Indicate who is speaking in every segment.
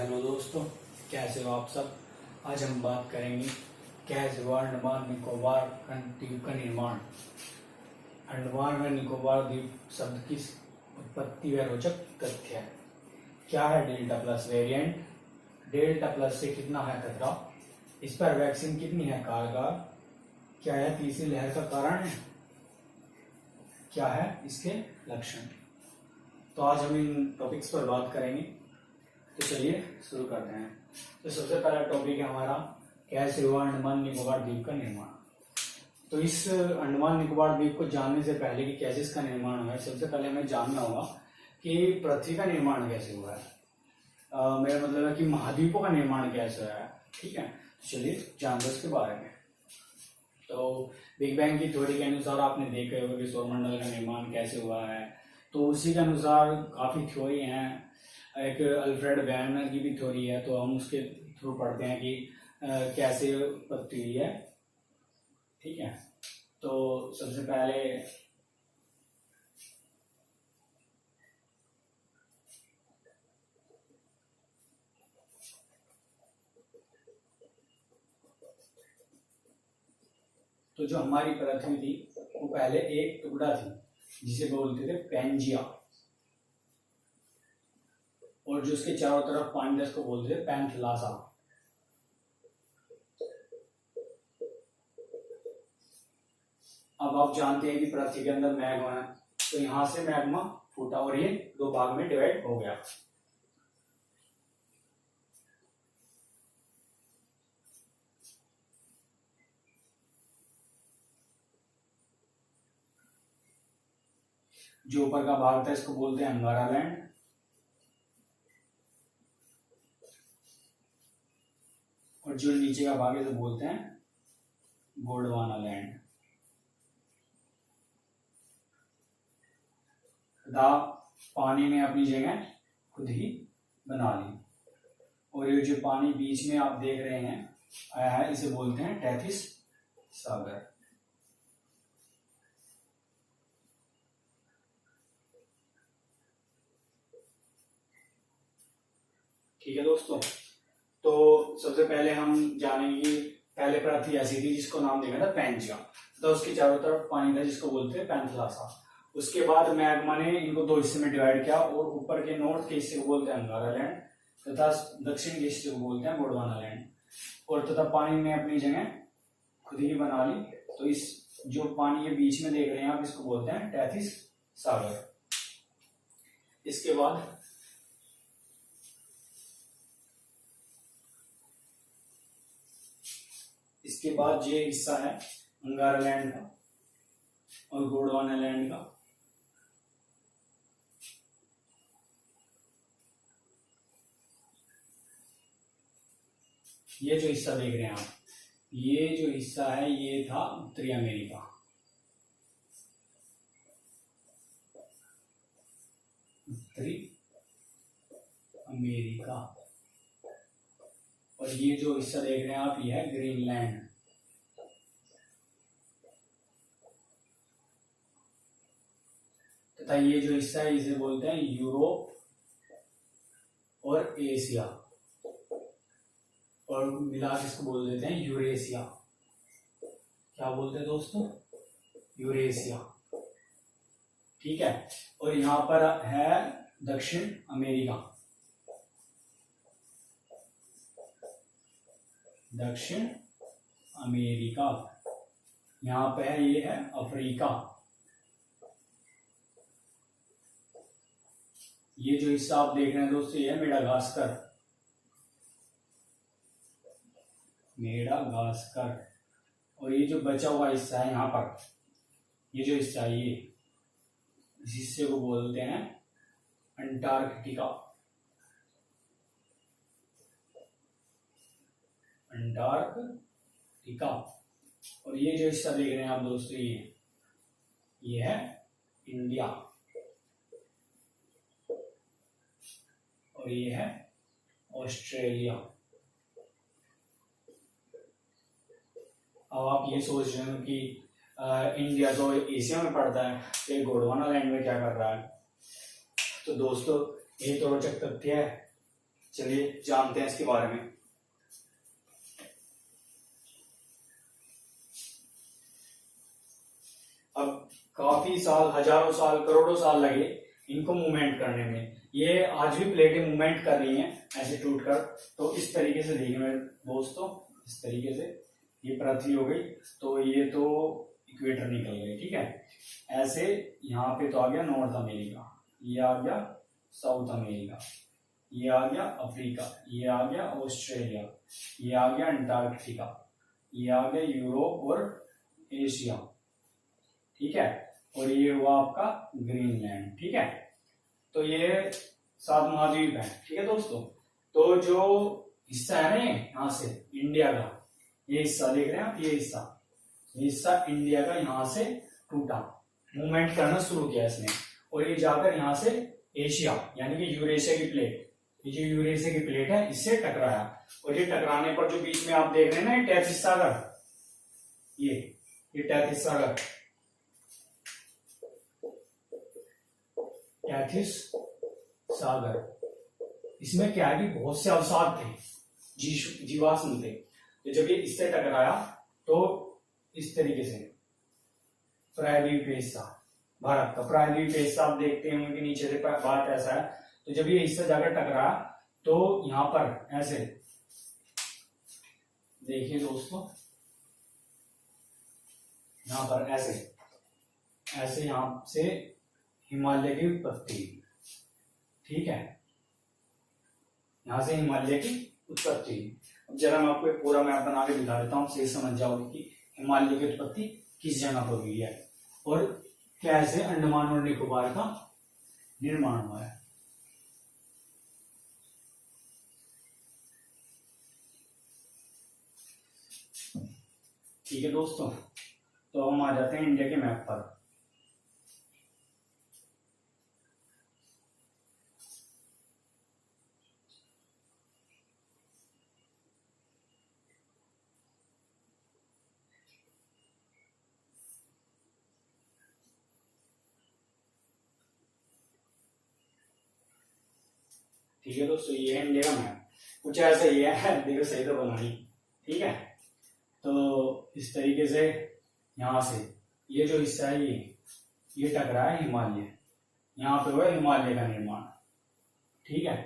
Speaker 1: Hello दोस्तों, कैसे हो आप सब। आज हम बात करेंगे कैसे हुआ अंडमान निकोबार द्वीप का निर्माण। अंडमान व निकोबार द्वीप शब्द की उत्पत्ति व रोचक तथ्य है। क्या है delta plus variant, delta plus से कितना है खतरा, इस पर वैक्सीन कितनी है कारगर, क्या यह तीसरी लहर का कारण है, क्या है इसके लक्षण। तो आज हम इन टॉपिक्स पर बात करेंगे। तो चलिए शुरू करते हैं। तो सबसे पहला टॉपिक है हमारा कैसे हुआ अंडमान निकोबार द्वीप का निर्माण। तो इस अंडमान निकोबार द्वीप को जानने से पहले कि कैसे इसका निर्माण हुआ है, सबसे पहले हमें जानना होगा कि पृथ्वी का निर्माण कैसे हुआ है। मेरा मतलब है कि महाद्वीपों का निर्माण कैसे हुआ है। ठीक है, तो चलिए जानते हैं उसके बारे में। तो बिग बैंग की थ्योरी के अनुसार आपने देखा होगा कि सौरमंडल का निर्माण कैसे हुआ है। तो उसी के अनुसार काफी थ्योरी हैं। एक अल्फ्रेड वेर्नर की भी थ्योरी है, तो हम उसके थ्रू पढ़ते हैं कि कैसे उत्पत्ति हुई है। ठीक है, तो सबसे पहले तो जो हमारी पृथ्वी थी वो पहले एक टुकड़ा थी जिसे बोलते थे पैंजिया, और जो उसके चारों तरफ पानी था उसको बोलते थे पैंथलासा। अब आप जानते हैं कि पृथ्वी के अंदर मैग्मा है, तो यहां से मैग्मा फूटा और ये दो भाग में डिवाइड हो गया। जो ऊपर का भाग था इसको बोलते हैं अंगारा लैंड, और जो नीचे का भाग है इसे बोलते हैं गोंडवाना लैंड। तथा पानी ने अपनी जगह खुद ही बना ली, और ये जो पानी बीच में आप देख रहे हैं आया है इसे बोलते हैं टैथिस सागर। ठीक है दोस्तों, तो सबसे पहले हम जानेंगे पहले पृथ्वी ऐसी थी जिसको नाम दिया था पैंजिया, तो उसके चारों तरफ पानी था जिसको बोलते हैं पैंथलासा। उसके बाद मैग्मा ने इनको दो हिस्से में डिवाइड किया, और ऊपर के नॉर्थ के हिस्से को बोलते हैं अंगारा लैंड तथा दक्षिण के हिस्से को बोलते हैं गोंडवाना लैंड, और तथा पानी ने अपनी जगह खुद ही बना ली। तो इस जो पानी ये बीच में देख रहे हैं आप इसको बोलते हैं टैथिस सागर। इसके बाद ये हिस्सा है अंगारा लैंड का और गोंडवाना लैंड का। ये जो हिस्सा देख रहे हैं आप, ये जो हिस्सा है ये था उत्तरी अमेरिका। उत्तरी अमेरिका, और ये जो हिस्सा देख रहे हैं आप ये है ग्रीनलैंड। तथा ये जो हिस्सा है इसे बोलते हैं यूरोप और एशिया, और मिला के इसको बोल देते हैं यूरेशिया। क्या बोलते हैं दोस्तों? यूरेशिया। ठीक है, और यहां पर है दक्षिण अमेरिका। दक्षिण अमेरिका यहां पे है, ये है अफ्रीका। ये जो हिस्सा आप देख रहे हैं दोस्तों ये है मेडागास्कर। मेडागास्कर, और ये जो बचा हुआ हिस्सा है यहाँ पर, ये जो हिस्सा है ये इस हिस्से को बोलते हैं अंटार्कटिका। अंटार्कटिका, और ये जो हिस्सा देख रहे हैं आप दोस्तों ये है इंडिया, और ये है ऑस्ट्रेलिया। अब आप ये सोच रहे हो कि इंडिया तो एशिया में पड़ता है, तो ये गोंडवाना लैंड में क्या कर रहा है। तो दोस्तों ये तो रोचक तथ्य है। चलिए जानते हैं इसके बारे में। अब काफी साल, हजारों साल, करोड़ों साल लगे इनको मूवमेंट करने में। ये आज भी प्लेटें मूवमेंट कर रही हैं ऐसे टूटकर। तो इस तरीके से देखिए मेरे दोस्तों, इस तरीके से ये पृथ्वी हो गई, तो ये तो इक्वेटर निकल गई, ठीक है। ऐसे यहाँ पे तो आ गया नॉर्थ अमेरिका, ये आ गया साउथ अमेरिका, ये आ गया अफ्रीका, ये आ गया ऑस्ट्रेलिया, ये आ गया अंटार्कटिका, ये आ गया यूरोप और एशिया, ठीक है। और ये हुआ आपका ग्रीनलैंड, ठीक है। तो ये 7 महाद्वीप है, ठीक है दोस्तों। तो जो हिस्सा है ना यहाँ से इंडिया का, ये हिस्सा देख रहे हैं आप, ये हिस्सा इंडिया का यहाँ से टूटा, मूवमेंट करना शुरू किया इसने, और ये जाकर यहाँ से एशिया यानी कि यूरेशिया की प्लेट, ये जो यूरेशिया की प्लेट है इससे टकराया। और ये टकराने पर जो बीच में आप देख रहे हैं ना टैथिस सागर, ये टैथिस सागर, टैथिस सागर, इसमें क्या है कि बहुत से अवसाद थे, जीवाश्म थे। तो जब ये इससे टकराया तो इस तरीके से प्रायद्वीप हिस्सा, भारत का प्रायद्वीप हिस्सा आप देखते हैं कि नीचे से भारत ऐसा है। तो जब ये हिस्सा जाकर टकराया तो यहां पर ऐसे देखिए दोस्तों, यहां पर ऐसे यहां से हिमालय की उत्पत्ति, ठीक है, यहां से हिमालय की उत्पत्ति। अब जरा मैं आपको एक पूरा मैप बना के दिखा देता हूं, सही समझ जाओगे कि हिमालय की उत्पत्ति किस जगह पर हुई है और कैसे अंडमान और निकोबार का निर्माण हुआ है। ठीक है दोस्तों, तो हम आ जाते हैं इंडिया के मैप पर। ठीक है दोस्तों, ये है इंडिया का मैप, कुछ ऐसा ही है, देखो सही तो बनानी, ठीक है। तो इस तरीके से यहां से ये जो हिस्सा है ये टकरा है हिमालय, यहाँ पे हुआ हिमालय का निर्माण, ठीक है।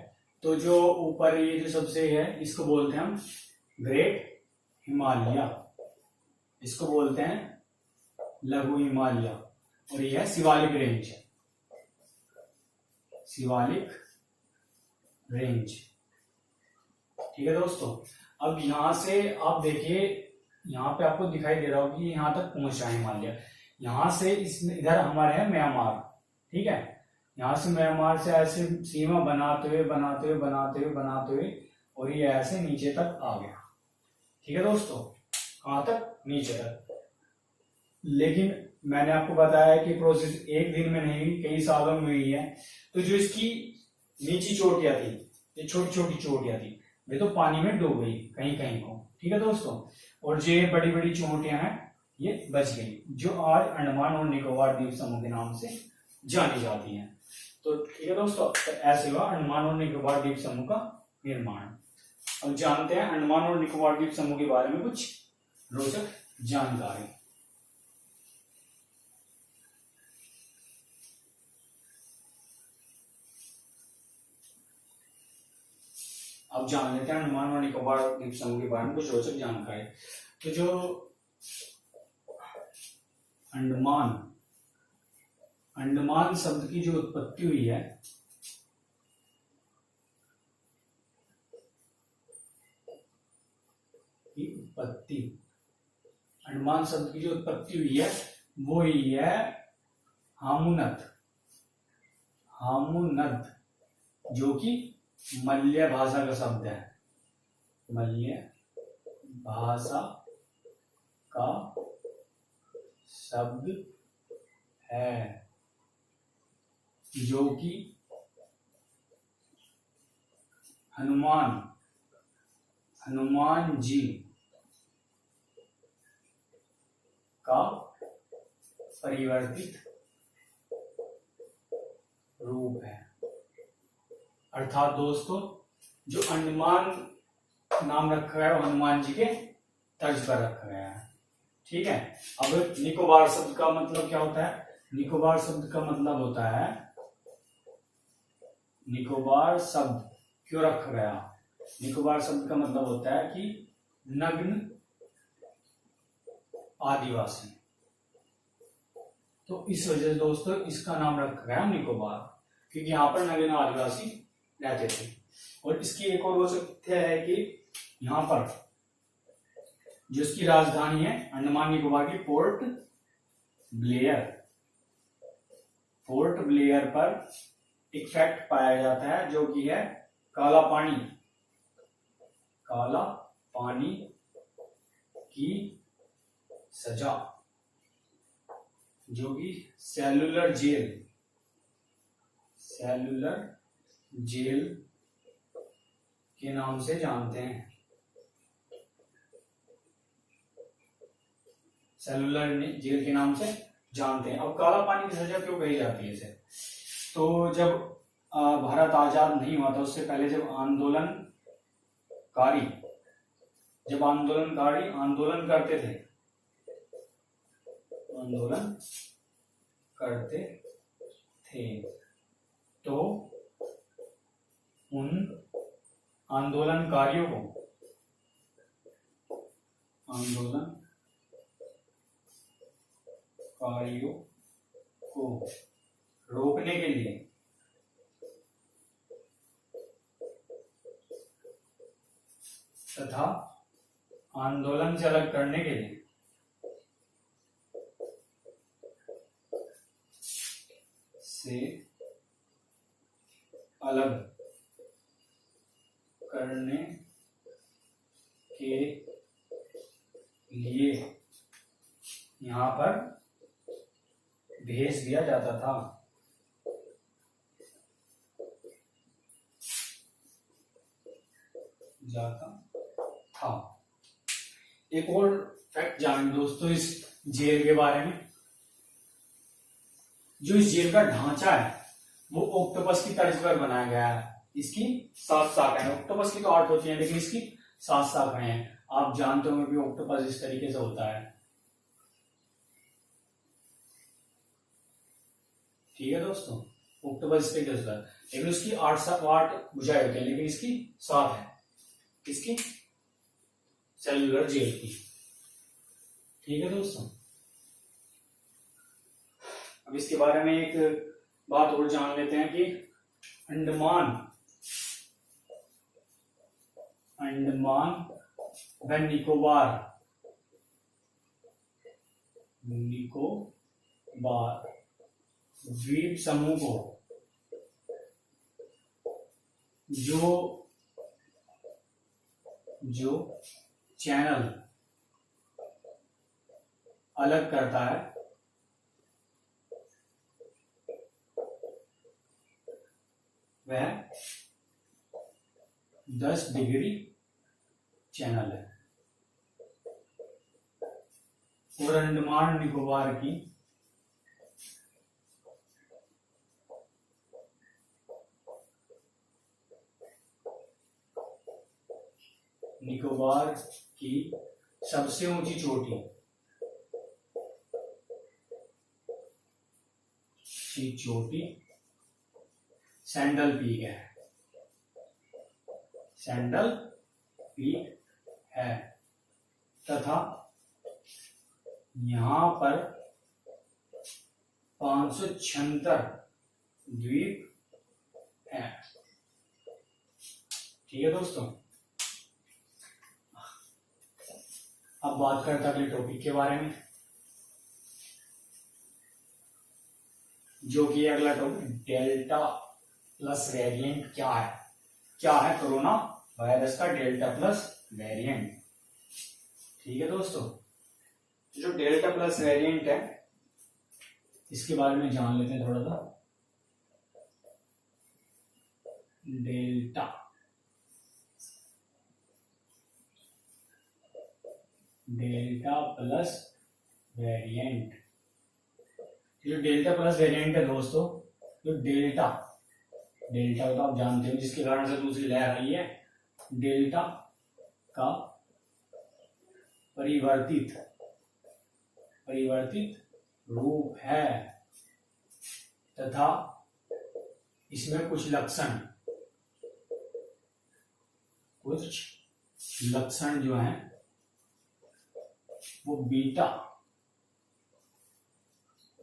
Speaker 1: तो जो ऊपर ये जो सबसे है इसको बोलते हैं हम ग्रेट हिमालय, इसको बोलते हैं लघु हिमालय, और ये है शिवालिक रेंज, शिवालिक रेंज, ठीक है दोस्तों। अब यहां से आप देखिए, यहाँ पे आपको दिखाई दे रहा होगा कि यहां तक पहुंच रहा है हिमालय, यहां से इधर हमारे है म्यांमार, ठीक है। यहां से म्यांमार से ऐसे सीमा बनाते हुए बनाते हुए बनाते हुए बनाते हुए और ये ऐसे नीचे तक आ गया, ठीक है दोस्तों। कहां तक? नीचे तक। लेकिन मैंने आपको बताया कि प्रोसेस एक दिन में नहीं, कई सालों में हुई है। तो जो इसकी नीची चोटियां थी, ये छोटी छोटी चोटियां थी, वे तो पानी में डूब गई कहीं कहीं को, ठीक है दोस्तों। और जो बड़ी बड़ी चोटियां हैं ये बच गई, जो आज अंडमान और निकोबार द्वीप समूह के नाम से जानी जाती हैं। तो ठीक है दोस्तों, तो ऐसे हुआ अंडमान और निकोबार द्वीप समूह का निर्माण। अब जानते हैं अंडमान और निकोबार द्वीप समूह के बारे में कुछ रोचक जानकारी। अब जान लेते हैं अंडमान और निकोबार द्वीप समूह के बारे में कुछ रोचक जानकारी। तो जो अंडमान शब्द की जो उत्पत्ति हुई है, अंडमान शब्द की जो उत्पत्ति हुई है वो ही है हामुनत, जो कि मलय भाषा का शब्द है, मलय भाषा का शब्द है, जो कि हनुमान जी का परिवर्तित रूप है। अर्थात दोस्तों जो अंडमान नाम रखा गया वो हनुमान जी के तर्ज पर रखा गया है। ठीक है। अब निकोबार शब्द का मतलब क्या होता है? निकोबार शब्द का मतलब होता है, निकोबार शब्द क्यों रखा गया? निकोबार शब्द का मतलब होता है कि नग्न आदिवासी। तो इस वजह से दोस्तों इसका नाम रखा गया निकोबार, क्योंकि यहाँ पर नग्न आदिवासी रहते थे। और इसकी एक और वो तथ्य है कि यहाँ पर जो इसकी राजधानी है अंडमान निकोबार की, पोर्ट ब्लेयर, पोर्ट ब्लेयर पर एक फैक्ट पाया जाता है जो कि है काला पानी, काला पानी की सजा, जो कि सेलुलर जेल, सेलुलर जेल के नाम से जानते हैं। सेलुलर जेल के नाम से जानते हैं। अब काला पानी की सजा क्यों कही जाती है इसे? तो जब भारत आजाद नहीं हुआ था उससे पहले जब आंदोलनकारी आंदोलन करते थे, आंदोलन करते थे, तो उन आंदोलनकारियों को रोकने के लिए तथा आंदोलन से अलग करने के लिए यहाँ पर भेज दिया जाता था। एक और फैक्ट जानें दोस्तों इस जेल के बारे में। जो इस जेल का ढांचा है वो ऑक्टोपस की तर्ज पर बनाया गया है। इसकी 7 शाखाएं, ऑक्टोपस की तो 8 होती हैं लेकिन इसकी 7 शाखाएं हैं। आप जानते होंगे कि ऑक्टोपस इस तरीके से होता है। ठीक है दोस्तों, ऑक्टोपस इस तरीके से होता है, लेकिन उसकी 8 भुजाएं होती हैं, लेकिन इसकी 7 है, इसकी सेलुलर जेल की। ठीक है दोस्तों, अब इसके बारे में एक बात और जान लेते हैं कि अंडमान व निकोबार द्वीप समूह को जो चैनल अलग करता है वह 10 डिग्री चैनल है। और अंडमान निकोबार की सबसे ऊंची चोटी सैंडल पीक है, सैंडल पीक है, तथा यहां पर 576 द्वीप है। ठीक है दोस्तों, अब बात करते हैं अगले टॉपिक के बारे में, जो कि अगला टॉपिक डेल्टा प्लस वेरिएंट क्या है कोरोना वायरस का डेल्टा प्लस वेरिएंट। ठीक है दोस्तों, जो डेल्टा प्लस वेरिएंट है इसके बारे में जान लेते हैं थोड़ा सा। डेल्टा प्लस वेरिएंट, जो डेल्टा प्लस वेरिएंट है दोस्तों, जो डेल्टा डेल्टा तो आप जानते हो जिसके कारण से दूसरी लहर आई है, डेल्टा का परिवर्तित रूप है तथा इसमें कुछ लक्षण जो हैं वो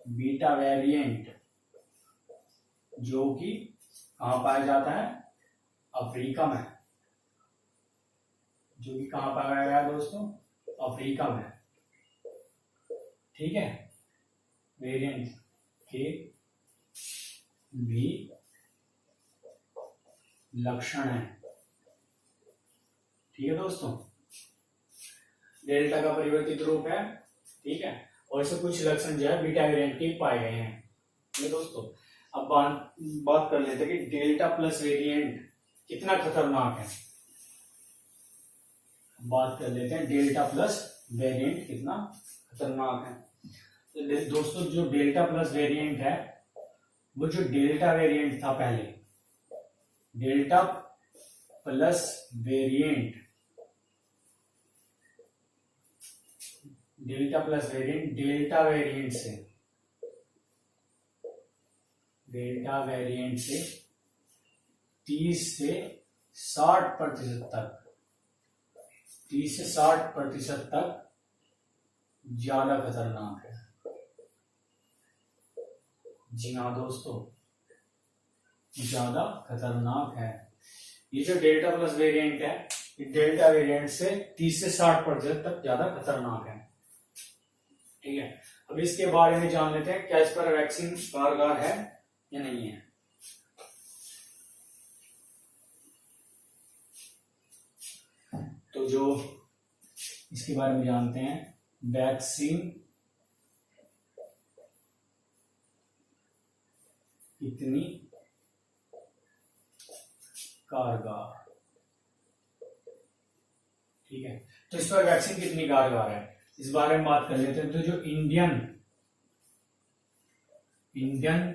Speaker 1: बीटा वेरिएंट, जो कि कहां पाया जाता है, अफ्रीका में, जो कि कहां पाया गया दोस्तों, अफ्रीका में। ठीक है, वेरिएंट के भी लक्षण है। ठीक है दोस्तों, डेल्टा का परिवर्तित रूप है। ठीक है, और ऐसे कुछ लक्षण जो है बीटा वेरिएंट के पाए गए हैं। ठीक है दोस्तों, अब बात कर लेते हैं कि डेल्टा प्लस वेरिएंट कितना खतरनाक है। बात कर लेते हैं डेल्टा प्लस वेरिएंट कितना खतरनाक है। तो दोस्तों जो डेल्टा प्लस वेरिएंट है, वो जो डेल्टा वेरिएंट था पहले, delta plus variant, delta variant से 30 से 60% तक ज्यादा खतरनाक है। जी हाँ दोस्तों, ज्यादा खतरनाक है। ये जो डेल्टा प्लस वेरिएंट है, ये डेल्टा वेरिएंट से 30 से 60% तक ज्यादा खतरनाक है। ठीक है, अब इसके बारे में जान लेते हैं, क्या इस पर वैक्सीन कारगर है या नहीं है। तो जो इसके बारे में जानते हैं, वैक्सीन कितनी कारगर। ठीक है, तो इस पर वैक्सीन कितनी कारगर है, इस बारे में बात कर लेते हैं। तो जो इंडियन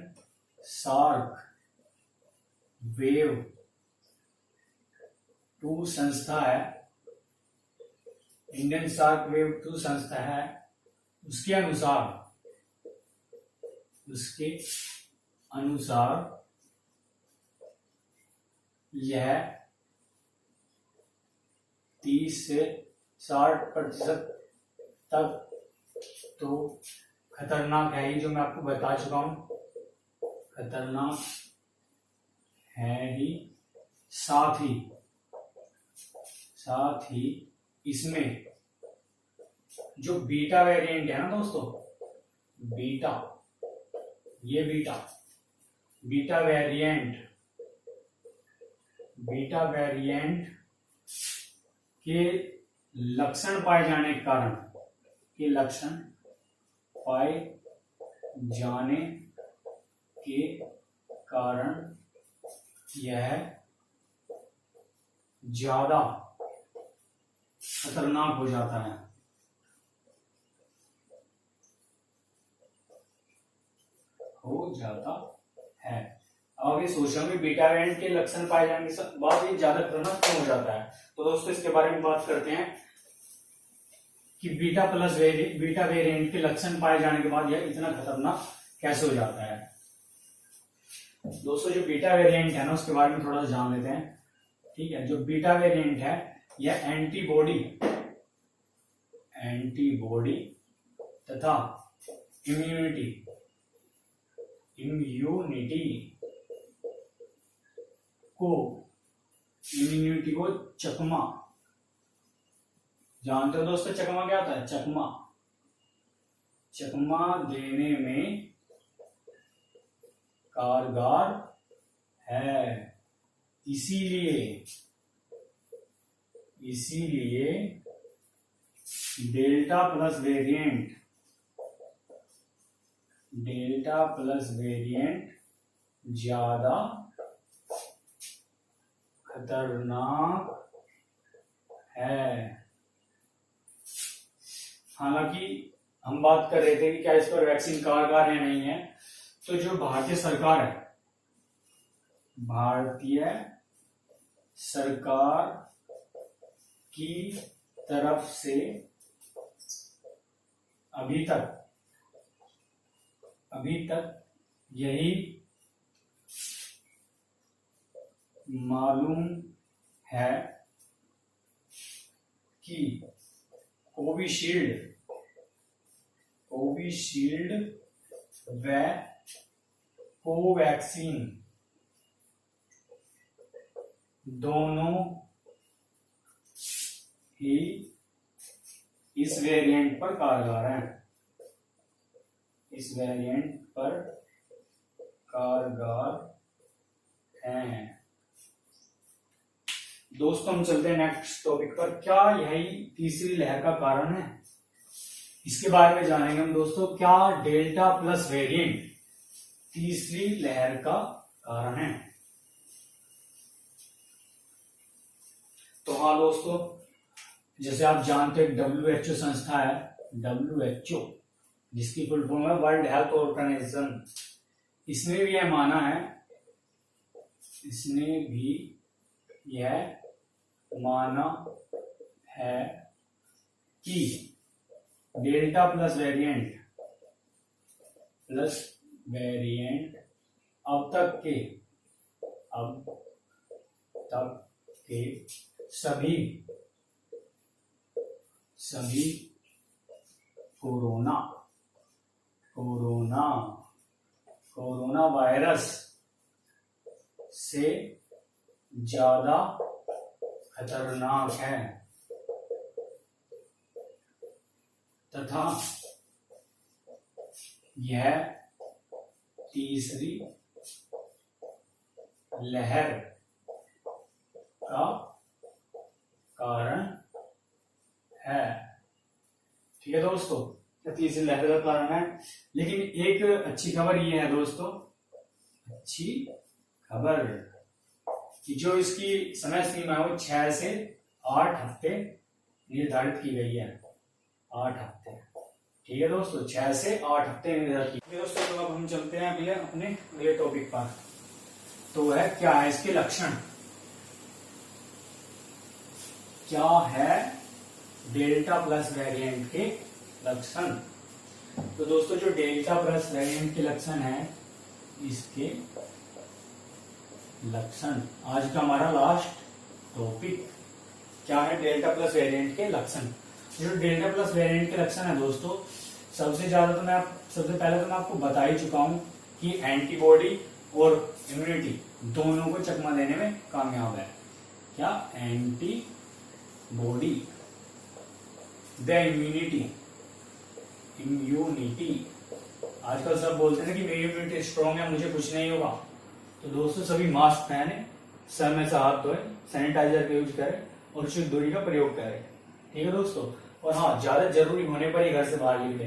Speaker 1: शार्क वेव 2 संस्था है, इंडियन शार्क वेव 2 संस्था है, उसके अनुसार यह 30 से 60% तक तो खतरनाक है ही, जो मैं आपको बता चुका हूं, खतरनाक है ही। साथ ही इसमें जो बीटा वेरिएंट है ना दोस्तों, बीटा वेरिएंट के लक्षण पाए जाने के कारण यह ज्यादा खतरनाक हो जाता है। अब ये सोच रहे बीटा वेरिएंट के लक्षण पाए जाने के बाद ये ज्यादा खतरनाक क्यों हो जाता है। तो दोस्तों इसके बारे में बात करते हैं कि बीटा वेरिएंट के लक्षण पाए जाने के बाद यह इतना खतरनाक कैसे हो जाता है। दोस्तों जो बीटा वेरिएंट है ना, उसके बारे में थोड़ा सा जान लेते हैं। ठीक है, जो बीटा वेरिएंट है यह एंटीबॉडी तथा इम्यूनिटी को चकमा, जानते हो दोस्तों चकमा क्या होता है, चकमा देने में कारगर है। इसीलिए डेल्टा प्लस वेरिएंट ज्यादा खतरनाक है। हालांकि हम बात कर रहे थे कि क्या इस पर वैक्सीन कारगर है नहीं है। तो जो भारतीय सरकार है, भारतीय सरकार की तरफ से अभी तक यही मालूम है कि कोविशील्ड व कोवैक्सीन दोनों ही इस वेरिएंट पर कारगर हैं। इस वेरिएंट पर कारगर हैं। दोस्तों हम चलते हैं नेक्स्ट टॉपिक पर। क्या यही तीसरी लहर का कारण है? इसके बारे में जानेंगे हम दोस्तों। क्या डेल्टा प्लस वेरिएंट तीसरी लहर का कारण है? तो हाँ दोस्तों, जैसे आप जानते हैं WHO संस्था है, WHO जिसकी फुल फॉर्म है वर्ल्ड हेल्थ ऑर्गेनाइजेशन। इसने भी यह माना है कि डेल्टा प्लस वेरिएंट अब तक के सभी कोरोना वायरस से ज्यादा खतरनाक है तथा यह तीसरी लहर का कारण है। ठीक है दोस्तों, तीसरी लहर का कारण है। लेकिन एक अच्छी खबर ये है दोस्तों, अच्छी खबर कि जो इसकी समय सीमा है वो 6 से 8 हफ्ते निर्धारित की गई है। 8 हफ्ते। ठीक है दोस्तों, 6 से 8 हफ्ते निर्धारित की। दोस्तों तो अब हम चलते हैं अगले अपने अगले टॉपिक पर। तो है क्या है इसके लक्षण? क्या है डेल्टा प्लस वेरिएंट के लक्षण? तो दोस्तों जो डेल्टा प्लस वेरिएंट के लक्षण है, इसके लक्षण आज का हमारा लास्ट टॉपिक। क्या है डेल्टा प्लस वेरिएंट के लक्षण? जो डेल्टा प्लस वेरिएंट के लक्षण है दोस्तों, सबसे पहले तो मैं आपको बता ही चुका हूं कि एंटीबॉडी और इम्यूनिटी दोनों को चकमा देने में कामयाब है। क्या? Antibody the immunity. आजकल सब बोलते हैं कि मेरी इम्यूनिटी स्ट्रांग है, मुझे कुछ नहीं होगा। तो दोस्तों सभी मास्क पहने, सर में से हाथ धोए, सैनिटाइजर का यूज करें और उचित दूरी का प्रयोग करें। ठीक है दोस्तों। और हाँ, ज्यादा जरूरी होने पर ही घर से बाहर निकले।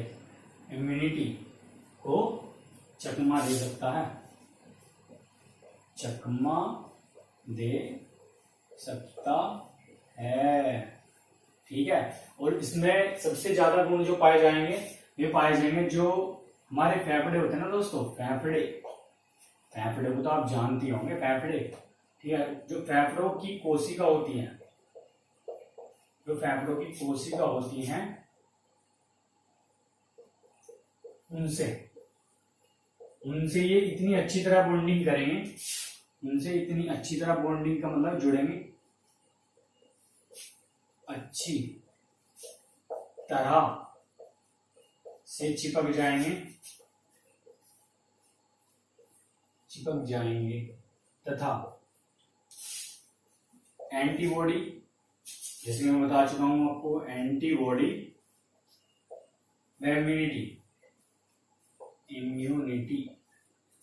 Speaker 1: इम्यूनिटी को चकमा दे सकता है, चकमा दे सकता है। ठीक है। और इसमें सबसे ज्यादा गुण जो पाए जाएंगे, ये पाए जाएंगे जो हमारे फेफड़े होते हैं ना दोस्तों, फेफड़े को तो आप जानते होंगे, फेफड़े। ठीक है। जो फेफड़ों की कोशिका होती है, उनसे ये इतनी अच्छी तरह बॉन्डिंग करेंगे, का मतलब जुड़ेंगे, अच्छी तरह से चिपक जाएंगे तथा एंटीबॉडी, जैसे मैं बता चुका हूं आपको, एंटीबॉडी इम्यूनिटी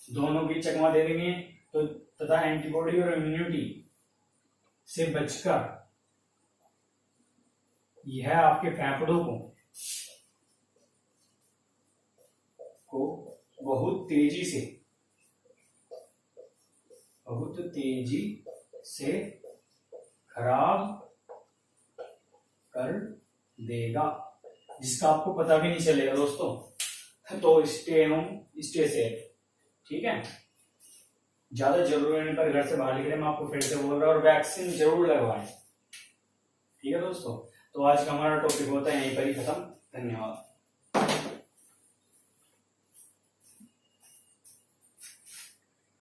Speaker 1: दोनों भी चकमा दे देंगे। तो तथा एंटीबॉडी और इम्यूनिटी से बचकर यह आपके फेफड़ों को बहुत तेजी से खराब कर देगा, जिसका आपको पता भी नहीं चलेगा दोस्तों। तो स्टे होम, स्टे सेफ। ठीक है। ज्यादा जरूरी होने पर घर से बाहर निकले, मैं आपको फिर से बोल रहा हूँ, और वैक्सीन जरूर लगवाएं। ठीक है दोस्तों, तो आज का हमारा टॉपिक होता है यहीं पर ही खत्म। धन्यवाद।